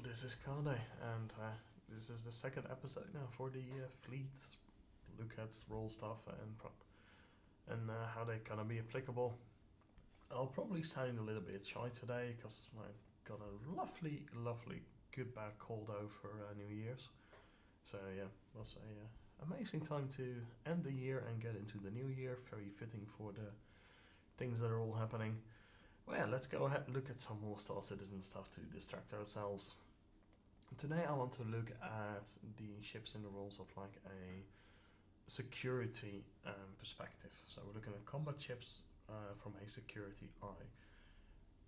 This is Kade, and this is the second episode now for the fleet look at role stuff and how they kind of be applicable. I'll probably sound a little bit shy today because I got a lovely, good bad cold over New Year's. So yeah, it was a amazing time to end the year and get into the new year. Very fitting for the things that are all happening. Well, yeah, let's go ahead and look at some more Star Citizen stuff to distract ourselves. Today I want to look at the ships in the roles of like a security perspective. So we're looking at combat ships from a security eye.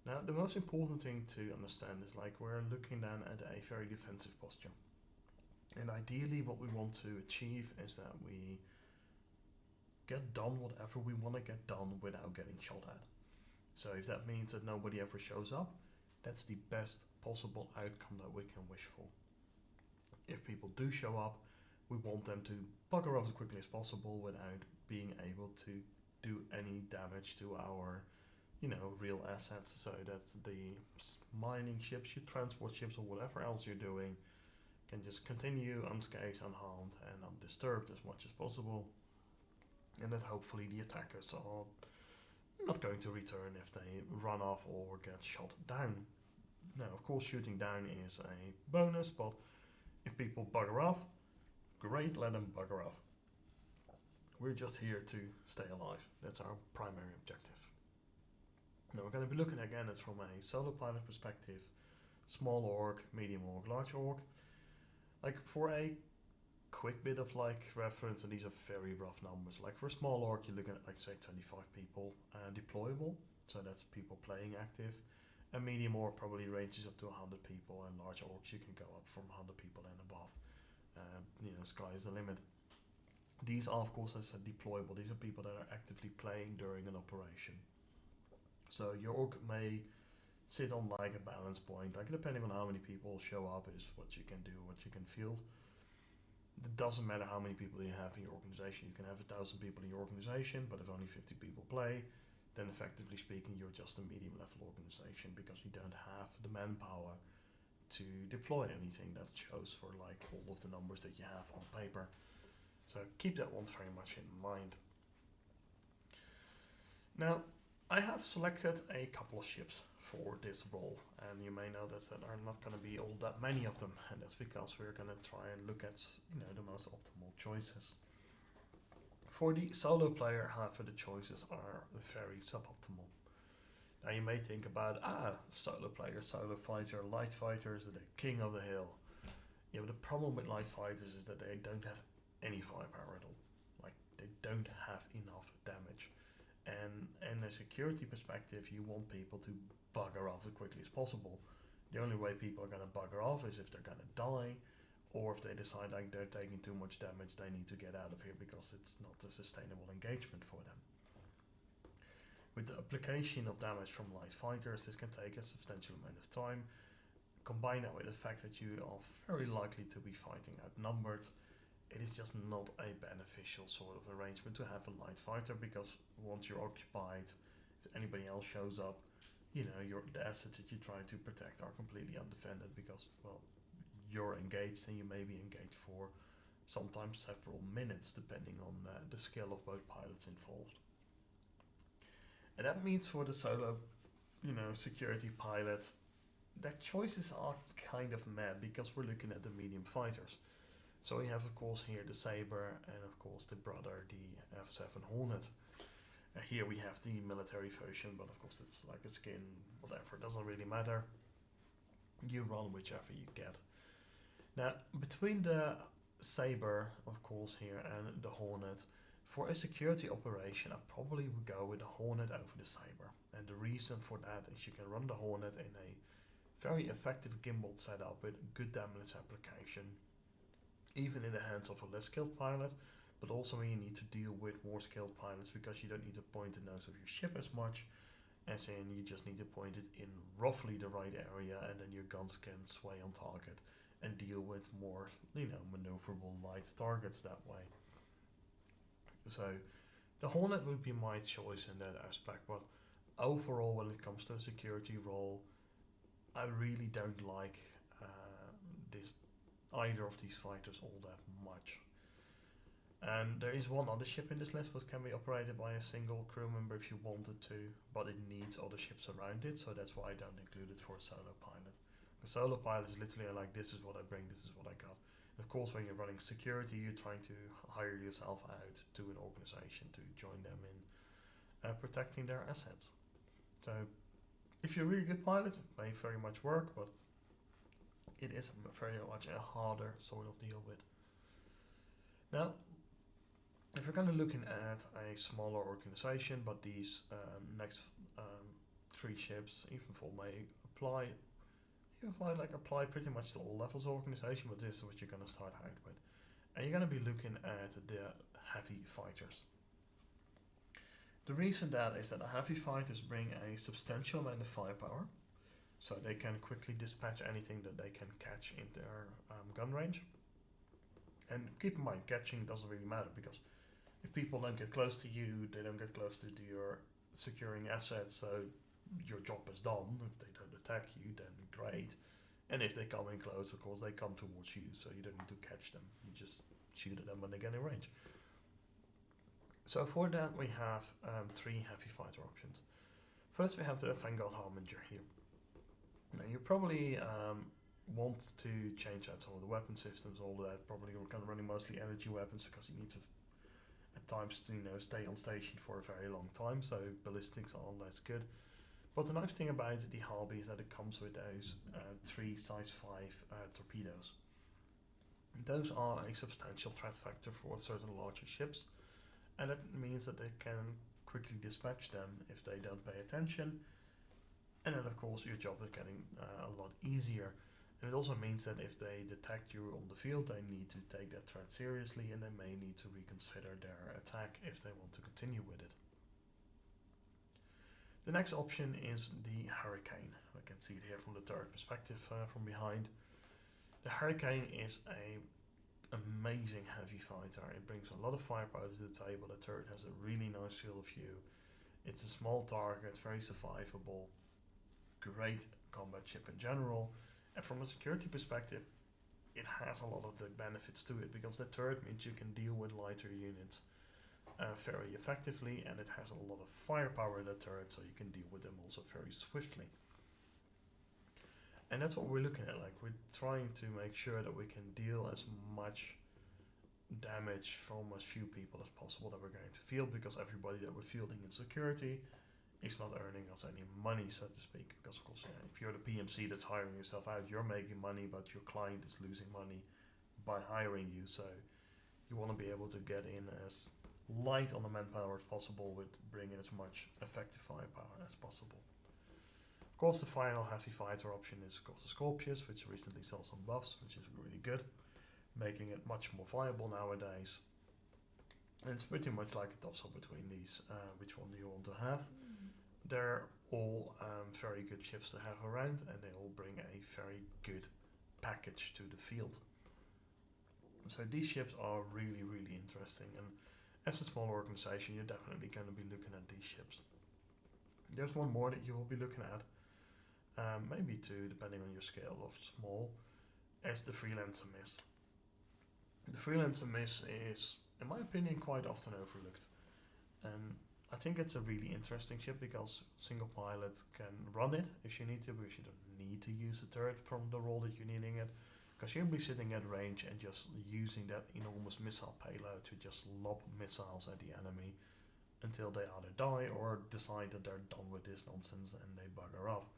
Now the most important thing to understand is like we're looking then at a very defensive posture. And ideally what we want to achieve is that we get done whatever we want to get done without getting shot at. So if that means that nobody ever shows up, that's the best possible outcome that we can wish for. If people do show up, we want them to bugger off as quickly as possible without being able to do any damage to our, real assets. So that the mining ships, your transport ships, or whatever else you're doing can just continue unscathed, unharmed, and undisturbed as much as possible. And that hopefully the attackers are not going to return if they run off or get shot down. Now, of course, shooting down is a bonus, but if people bugger off, great, let them bugger off. We're just here to stay alive. That's our primary objective. Now, we're going to be looking again at from a solo pilot perspective, small org, medium org, large org. Like for a quick bit of like reference, and these are very rough numbers. Like for a small org, you're looking at like say 25 people deployable, so that's people playing active. A medium org probably ranges up to 100 people, and large orgs you can go up from 100 people and above. Sky is the limit. These are of course, as I said, deployable. These are people that are actively playing during an operation. So your org may sit on like a balance point, like depending on how many people show up is what you can do, what you can field. It doesn't matter how many people you have in your organization. You can have 1,000 people in your organization, but if only 50 people play, then effectively speaking, you're just a medium level organization because you don't have the manpower to deploy anything that shows for like all of the numbers that you have on paper. So keep that one very much in mind. Now, I have selected a couple of ships for this role, and you may notice that there are not going to be all that many of them, and that's because we're going to try and look at the most optimal choices. For the solo player, however, the choices are very suboptimal. Now you may think about, solo player, solo fighter, light fighters are the king of the hill. Yeah, but the problem with light fighters is that they don't have any firepower at all. Like, they don't have enough damage. And in a security perspective, you want people to bugger off as quickly as possible. The only way people are going to bugger off is if they're going to die, or if they decide like they're taking too much damage, they need to get out of here because it's not a sustainable engagement for them. With the application of damage from light fighters, this can take a substantial amount of time. Combine that with the fact that you are very likely to be fighting outnumbered, it is just not a beneficial sort of arrangement to have a light fighter, because once you're occupied, if anybody else shows up, the assets that you're trying to protect are completely undefended because, well, you're engaged and you may be engaged for sometimes several minutes depending on the skill of both pilots involved. And that means for the solo, security pilot, their choices are kind of mad because we're looking at the medium fighters. So we have of course here the Sabre and of course the brother, the F7 Hornet. Here we have the military version, but of course it's like a skin, whatever, it doesn't really matter. You run whichever you get. Now, between the Sabre, of course, here and the Hornet, for a security operation, I probably would go with the Hornet over the Sabre. And the reason for that is you can run the Hornet in a very effective gimbal setup with good damage application, even in the hands of a less skilled pilot, but also when you need to deal with more skilled pilots because you don't need to point the nose of your ship as much, as in you just need to point it in roughly the right area, and then your guns can sway on target and deal with more, maneuverable light targets that way. So the Hornet would be my choice in that aspect, but overall when it comes to a security role, I really don't like either of these fighters all that much. And there is one other ship in this list which can be operated by a single crew member if you wanted to, but it needs other ships around it, so that's why I don't include it for a solo pilot. A solo pilot is literally like, this is what I bring, this is what I got. And of course, when you're running security, you're trying to hire yourself out to an organization to join them in protecting their assets. So if you're a really good pilot, it may very much work, but it is very much a harder sort of deal with. Now, if you're kind of looking at a smaller organization, but these next 3 ships, even 4 may apply. You can apply pretty much to all levels of organization, but this is what you're going to start out with. And you're going to be looking at the heavy fighters. The reason that is that the heavy fighters bring a substantial amount of firepower, so they can quickly dispatch anything that they can catch in their gun range. And keep in mind, catching doesn't really matter, because if people don't get close to you, they don't get close to your securing assets, so your job is done. If they don't attack you, then great. And if they come in close, of course, they come towards you, so you don't need to catch them. You just shoot at them when they get in range. So for that, we have 3 heavy fighter options. First, we have the Vanguard Harbinger here. Now, you probably want to change out some of the weapon systems, all that. Probably we're kind of running mostly energy weapons, because you need to, at times, to stay on station for a very long time, so ballistics are less good. But the nice thing about the Harby is that it comes with those 3 size 5 torpedoes. Those are a substantial threat factor for certain larger ships, and that means that they can quickly dispatch them if they don't pay attention. And then of course your job is getting a lot easier. And it also means that if they detect you on the field, they need to take that threat seriously, and they may need to reconsider their attack if they want to continue with it. The next option is the Hurricane. I can see it here from the turret perspective from behind. The Hurricane is a amazing heavy fighter. It brings a lot of firepower to the table. The turret has a really nice field of view. It's a small target, very survivable, great combat ship in general. And from a security perspective, it has a lot of the benefits to it, because the turret means you can deal with lighter units very effectively, and it has a lot of firepower in the turret, so you can deal with them also very swiftly. And that's what we're looking at. We're trying to make sure that we can deal as much damage from as few people as possible that we're going to field, because everybody that we're fielding in security is not earning us any money, so to speak. Because of course, if you're the PMC that's hiring yourself out, you're making money, but your client is losing money by hiring you. So you want to be able to get in as light on the manpower as possible, with bringing as much effective firepower as possible. Of course, the final heavy fighter option is of course the Scorpius, which recently saw some buffs, which is really good, making it much more viable nowadays. And it's pretty much like a toss-up between these. Which one do you want to have? They're all very good ships to have around, and they all bring a very good package to the field. So these ships are really, really interesting, and as a small organization, you're definitely going to be looking at these ships. There's one more that you will be looking at, maybe 2, depending on your scale of small, as the Freelancer Miss. The Freelancer Miss is, in my opinion, quite often overlooked. I think it's a really interesting ship, because single pilot can run it if you need to, because you don't need to use the turret from the role that you're needing it, because you'll be sitting at range and just using that enormous missile payload to just lob missiles at the enemy until they either die or decide that they're done with this nonsense and they bugger off.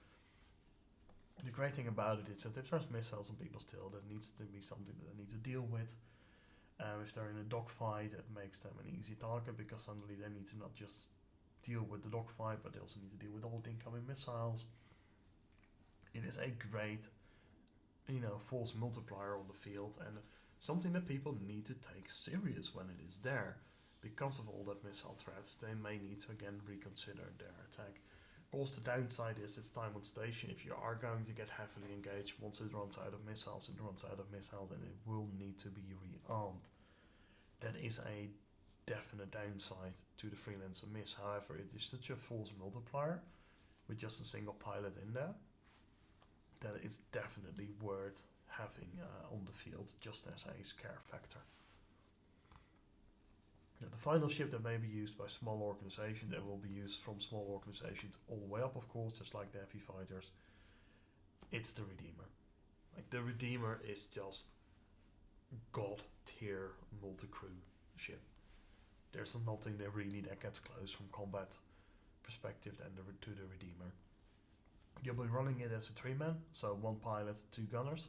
The great thing about it is that if there's missiles on people's tail, there needs to be something that they need to deal with. If they're in a dogfight, it makes them an easy target, because suddenly they need to not just deal with the dogfight, but they also need to deal with all the incoming missiles. It is a great force multiplier on the field, and something that people need to take serious when it is there. Because of all that missile threat, they may need to again reconsider their attack. Of course, the downside is it's time on station. If you are going to get heavily engaged, once it runs out of missiles, and it will need to be rearmed. That is a definite downside to the Freelancer Miss. However, it is such a force multiplier with just a single pilot in there, that it's definitely worth having on the field just as a scare factor. Now, the final ship that may be used by small organizations, that will be used from small organizations all the way up, of course, just like the heavy fighters, it's the Redeemer. Like, the Redeemer is just god tier multi-crew ship. There's nothing that really that gets close from combat perspective to the Redeemer. You'll be running it as a 3-man, so 1 pilot, 2 gunners.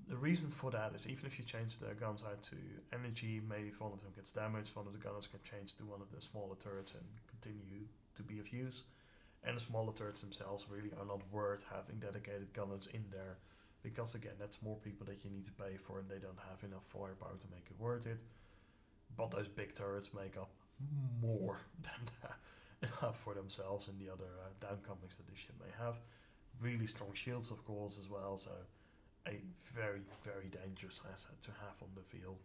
The reason for that is even if you change the guns out to energy, maybe if one of them gets damaged, one of the gunners can change to one of the smaller turrets and continue to be of use. And the smaller turrets themselves really are not worth having dedicated gunners in there, because again, that's more people that you need to pay for, and they don't have enough firepower to make it worth it. But those big turrets make up more than enough for themselves in the other downcomings that the ship may have. Really strong shields, of course, as well, so a very, very dangerous asset to have on the field.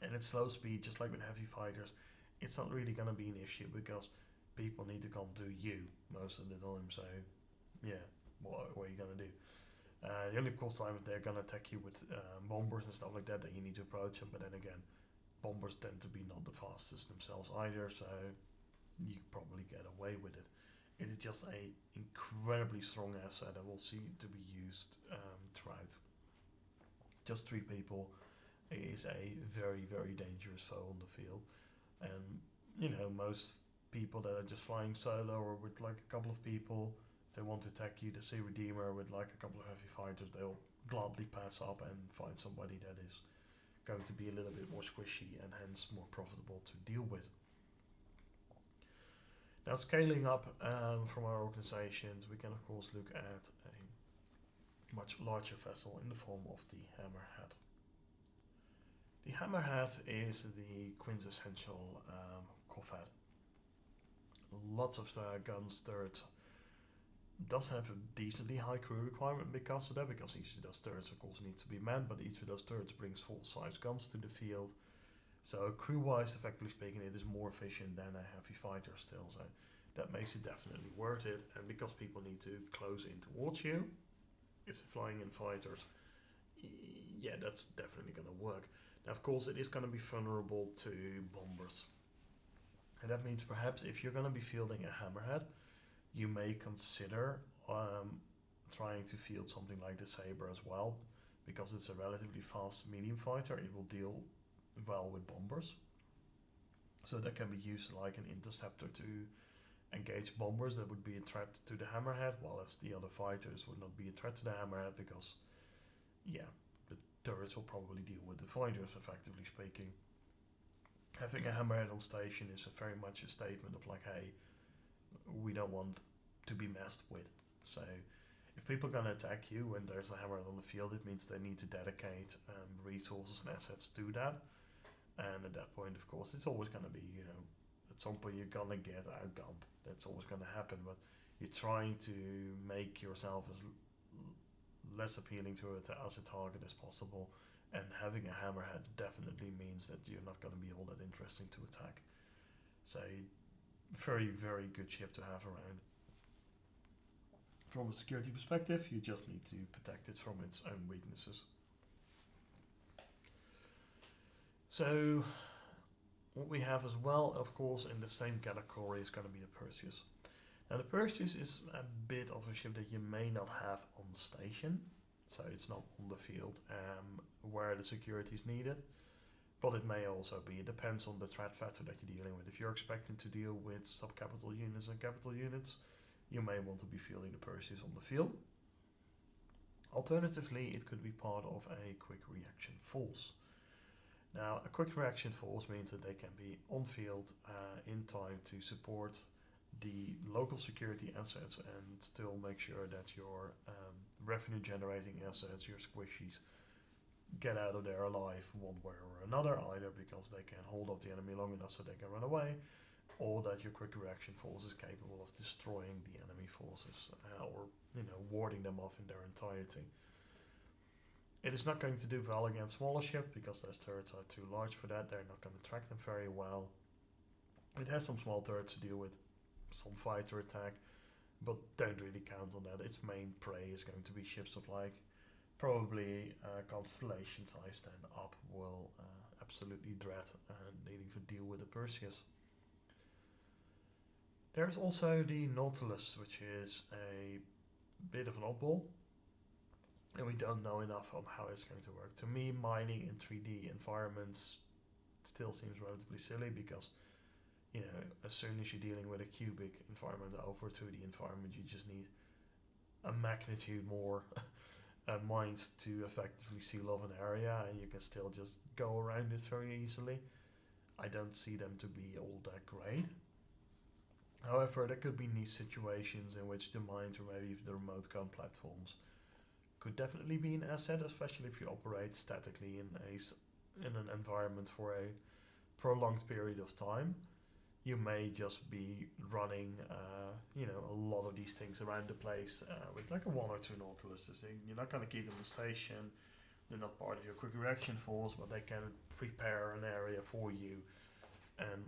And at slow speed, just like with heavy fighters, it's not really going to be an issue because people need to come to you most of the time, so yeah, what are you going to do? The only of course time if they're going to attack you with bombers and stuff like that you need to approach them, but then again, bombers tend to be not the fastest themselves either, so you probably get away with it. It is just a incredibly strong asset that will see to be used throughout. Just 3 people is a very, very dangerous foe on the field, and you know, most people that are just flying solo or with like a couple of people, if they want to attack you, they see Redeemer with like a couple of heavy fighters, they'll gladly pass up and find somebody that is going to be a little bit more squishy and hence more profitable to deal with. Now, scaling up from our organizations, we can of course look at a much larger vessel in the form of the Hammerhead. The Hammerhead is the quintessential corvette. Lots of guns, turrets. Does have a decently high crew requirement because of that, because each of those turrets of course needs to be manned, but each of those turrets brings full-size guns to the field. So crew-wise, effectively speaking, it is more efficient than a heavy fighter still, so that makes it definitely worth it. And because people need to close in towards you, if they're flying in fighters, yeah, that's definitely going to work. Now, of course, it is going to be vulnerable to bombers. And that means perhaps if you're going to be fielding a Hammerhead, you may consider trying to field something like the Sabre as well, because it's a relatively fast medium fighter. It will deal well with bombers, so that can be used like an interceptor to engage bombers that would be a threat to the Hammerhead, while as the other fighters would not be a threat to the Hammerhead because yeah, the turrets will probably deal with the fighters, effectively speaking. Having a Hammerhead on station is very much a statement of like, hey, we don't want to be messed with. So if people are going to attack you when there's a Hammerhead on the field, it means they need to dedicate resources and assets to that. And at that point, of course, it's always going to be, you know, at some point you're going to get outgunned. That's always going to happen. But you're trying to make yourself as less appealing to it as a target as possible. And having a Hammerhead definitely means that you're not going to be all that interesting to attack. So very, very good ship to have around. From a security perspective, you just need to protect it from its own weaknesses. So what we have as well, of course, in the same category is going to be the Perseus. Now the Perseus is a bit of a ship that you may not have on station, so it's not on the field where the security is needed, but it may also be. It depends on the threat factor that you're dealing with. If you're expecting to deal with sub-capital units and capital units, you may want to be fielding the Perseus on the field. Alternatively, it could be part of a quick reaction force. Now, a quick reaction force means that they can be on field in time to support the local security assets and still make sure that your revenue generating assets, your squishies, get out of there alive one way or another, either because they can hold off the enemy long enough so they can run away, or that your quick reaction force is capable of destroying the enemy forces or, you know, warding them off in their entirety. It is not going to do well against smaller ships because those turrets are too large for that. They're not going to track them very well. It has some small turrets to deal with, some fighter attack, but don't really count on that. Its main prey is going to be ships of like probably constellation size 10 up will absolutely dread needing to deal with the Perseus. There's also the Nautilus, which is a bit of an oddball, and we don't know enough on how it's going to work. To me, mining in 3D environments still seems relatively silly because, you know, as soon as you're dealing with a cubic environment over a 2D environment, you just need a magnitude more mines to effectively seal off an area, and you can still just go around it very easily. I don't see them to be all that great. However, there could be niche situations in which the mines or maybe the remote gun platforms could definitely be an asset, especially if you operate statically in an environment for a prolonged period of time. You may just be running, a lot of these things around the place with like a one or two Nautiluses. You're not going to keep them in station. They're not part of your quick reaction force, but they can prepare an area for you. And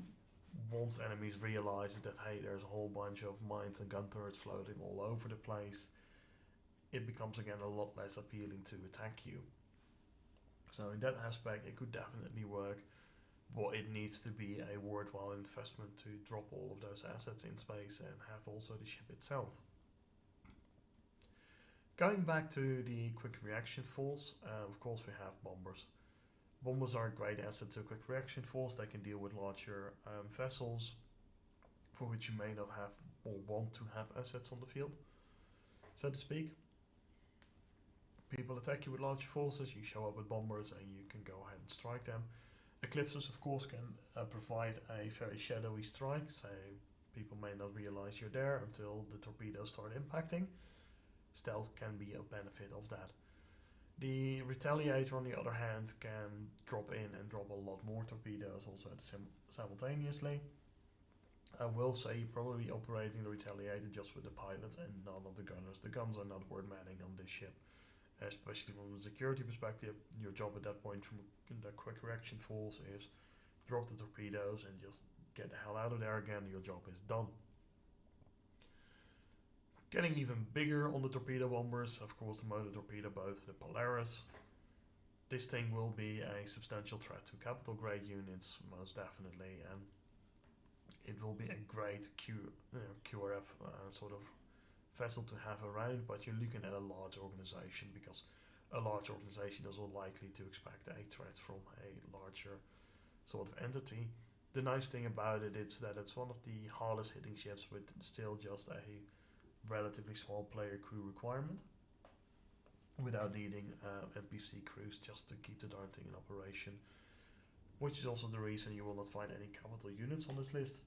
once enemies realize that, hey, there's a whole bunch of mines and gun turrets floating all over the place, it becomes again a lot less appealing to attack you. So in that aspect, it could definitely work, but it needs to be a worthwhile investment to drop all of those assets in space and have also the ship itself. Going back to the quick reaction force, of course we have bombers. Bombers are a great asset to a quick reaction force. They can deal with larger vessels for which you may not have or want to have assets on the field, so to speak. People attack you with larger forces, you show up with bombers and you can go ahead and strike them. Eclipses, of course, can provide a very shadowy strike, so people may not realize you're there until the torpedoes start impacting. Stealth can be a benefit of that. The Retaliator, on the other hand, can drop in and drop a lot more torpedoes also simultaneously. I will say you're probably operating the Retaliator just with the pilot and none of the gunners. The guns are not worth manning on this ship, especially from a security perspective. Your job at that point from the quick reaction force is drop the torpedoes and just get the hell out of there again. Your job is done. Getting even bigger on the torpedo bombers, of course, the motor torpedo boat, the Polaris. This thing will be a substantial threat to capital grade units, most definitely, and it will be a great QRF sort of vessel to have around, but you're looking at a large organization because a large organization is unlikely to expect a threat from a larger sort of entity. The nice thing about it is that it's one of the hardest hitting ships with still just a relatively small player crew requirement without needing NPC crews just to keep the darn thing in operation, which is also the reason you will not find any capital units on this list,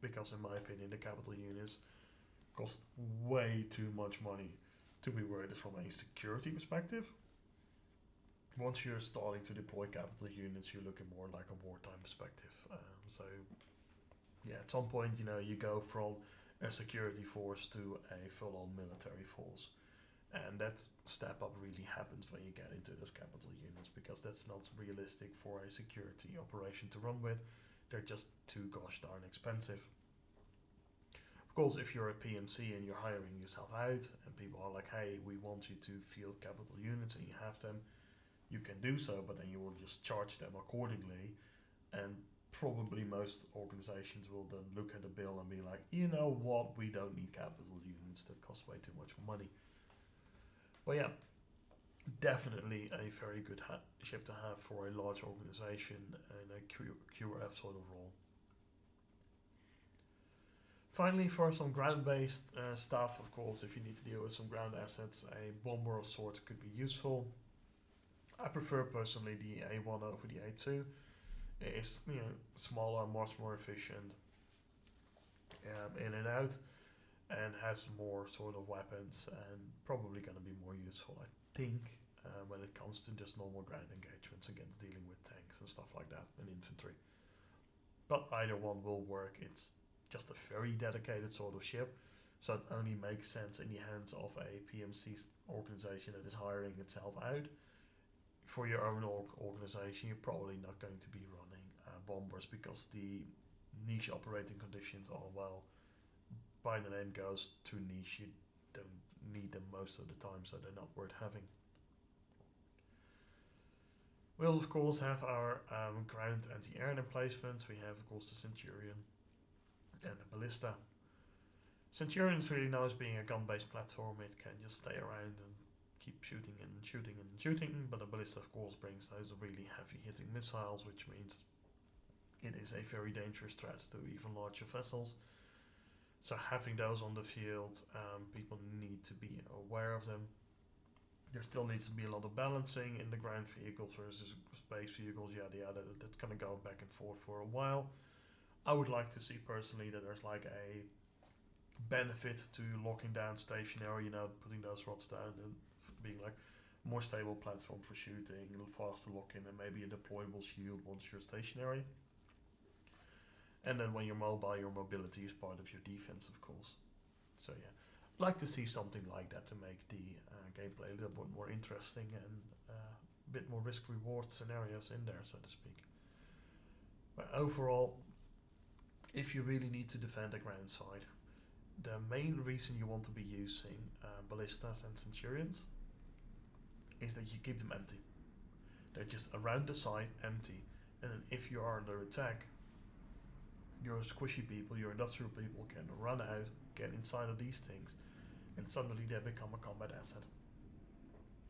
because in my opinion the capital units cost way too much money to be worth it from a security perspective. Once you're starting to deploy capital units, you're looking more like a wartime perspective. So yeah, at some point, you go from a security force to a full-on military force. And that step up really happens when you get into those capital units, because that's not realistic for a security operation to run with. They're just too gosh darn expensive. Of course, if you're a PMC and you're hiring yourself out and people are like, hey, we want you to field capital units and you have them, you can do so, but then you will just charge them accordingly. And probably most organizations will then look at the bill and be like, you know what, we don't need capital units, that cost way too much money. But yeah, definitely a very good ship to have for a large organization and a QRF sort of role. Finally, for some ground-based stuff, of course, if you need to deal with some ground assets, a bomber of sorts could be useful. I prefer personally the A1 over the A2. It's smaller, much more efficient in and out, and has more sort of weapons and probably going to be more useful, I think, when it comes to just normal ground engagements against dealing with tanks and stuff like that and infantry. But either one will work. It's just a very dedicated sort of ship, so it only makes sense in the hands of a PMC organization that is hiring itself out. For your own organization, you're probably not going to be running bombers because the niche operating conditions are, well, by the name goes, too niche. You don't need them most of the time, so they're not worth having. We also, of course, have our ground anti-air emplacements. We have, of course, the Centurion and the Ballista. Centurion is really nice being a gun-based platform. It can just stay around and keep shooting and shooting and shooting, but the Ballista, of course, brings those really heavy-hitting missiles, which means it is a very dangerous threat to even larger vessels. So having those on the field, people need to be aware of them. There still needs to be a lot of balancing in the ground vehicles versus space vehicles, yada yada. That's going to go back and forth for a while. I would like to see personally that there's like a benefit to locking down stationary, putting those rods down and being like more stable platform for shooting, a little faster lock-in, and maybe a deployable shield once you're stationary. And then when you're mobile, your mobility is part of your defense, of course. So yeah, I'd like to see something like that to make the gameplay a little bit more interesting and a bit more risk-reward scenarios in there, so to speak. But overall, if you really need to defend a ground side, the main reason you want to be using Ballistas and Centurions is that you keep them empty. They're just around the site, empty, and then if you are under attack, your squishy people, your industrial people can run out, get inside of these things, and suddenly they become a combat asset.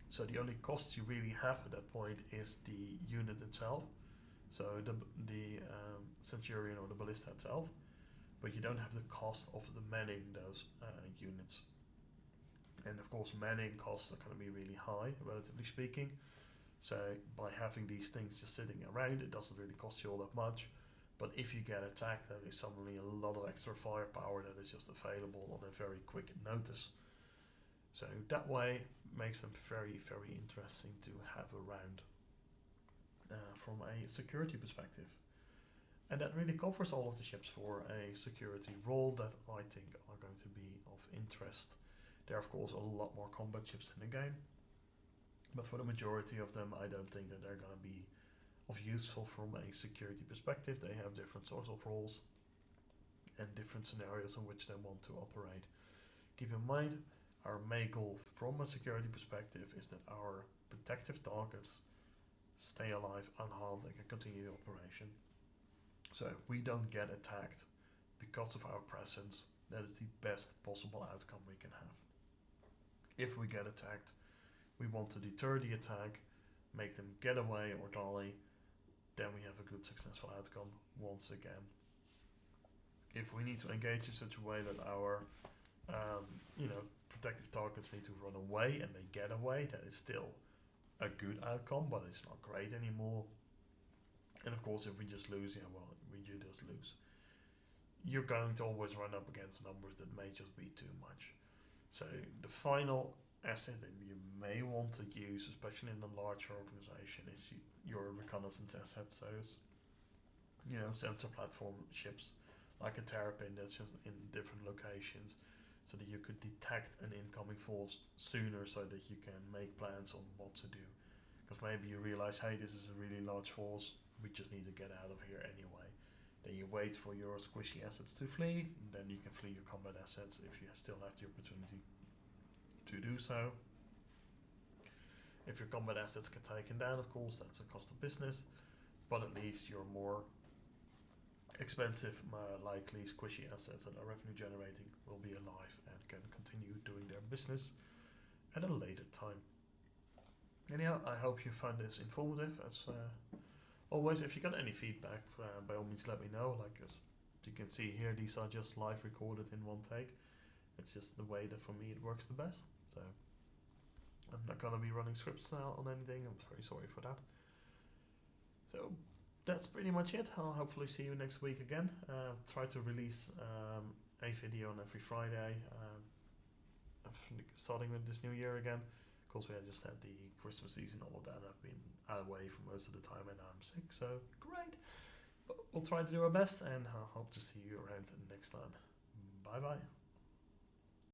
So the only costs you really have at that point is the unit itself, so the Centurion or the Ballista itself, but you don't have the cost of the manning those units. And of course manning costs are going to be really high, relatively speaking, so by having these things just sitting around, it doesn't really cost you all that much. But if you get attacked, then there's suddenly a lot of extra firepower that is just available on a very quick notice. So that way makes them very, very interesting to have around from a security perspective. And that really covers all of the ships for a security role that I think are going to be of interest. There are of course a lot more combat ships in the game, but for the majority of them I don't think that they're going to be of useful from a security perspective. They have different sorts of roles and different scenarios in which they want to operate. Keep in mind, our main goal from a security perspective is that our protective targets stay alive, unharmed, and can continue the operation. So if we don't get attacked because of our presence, that is the best possible outcome we can have. If we get attacked, we want to deter the attack, make them get away or dolly, then we have a good successful outcome once again. If we need to engage in such a way that our protective targets need to run away and they get away, that is still a good outcome, but it's not great anymore. And of course if we just lose, you just lose. You're going to always run up against numbers that may just be too much. So the final asset that you may want to use, especially in a larger organization, is your reconnaissance asset. So it's, sensor platform ships like a terrapin that's just in different locations, so that you could detect an incoming force sooner, so that you can make plans on what to do. Because maybe you realize, hey, this is a really large force, we just need to get out of here anyway. Then you wait for your squishy assets to flee, and then you can flee your combat assets if you still have the opportunity to do so. If your combat assets get taken down, of course, that's a cost of business, but at least your more expensive, likely squishy assets that are revenue generating will be alive and can continue doing their business at a later time. Anyhow, I hope you found this informative. As always, if you got any feedback, by all means let me know. As you can see here, these are just live recorded in one take. It's just the way that for me it works the best. So I'm not going to be running scripts now on anything. I'm very sorry for that. So that's pretty much it. I'll hopefully see you next week again. Try to release a video on every Friday. Starting with this new year again. Of course, we just had the Christmas season, all of that. I've been away for most of the time and I'm sick, so great. But we'll try to do our best, and I hope to see you around next time. Bye bye.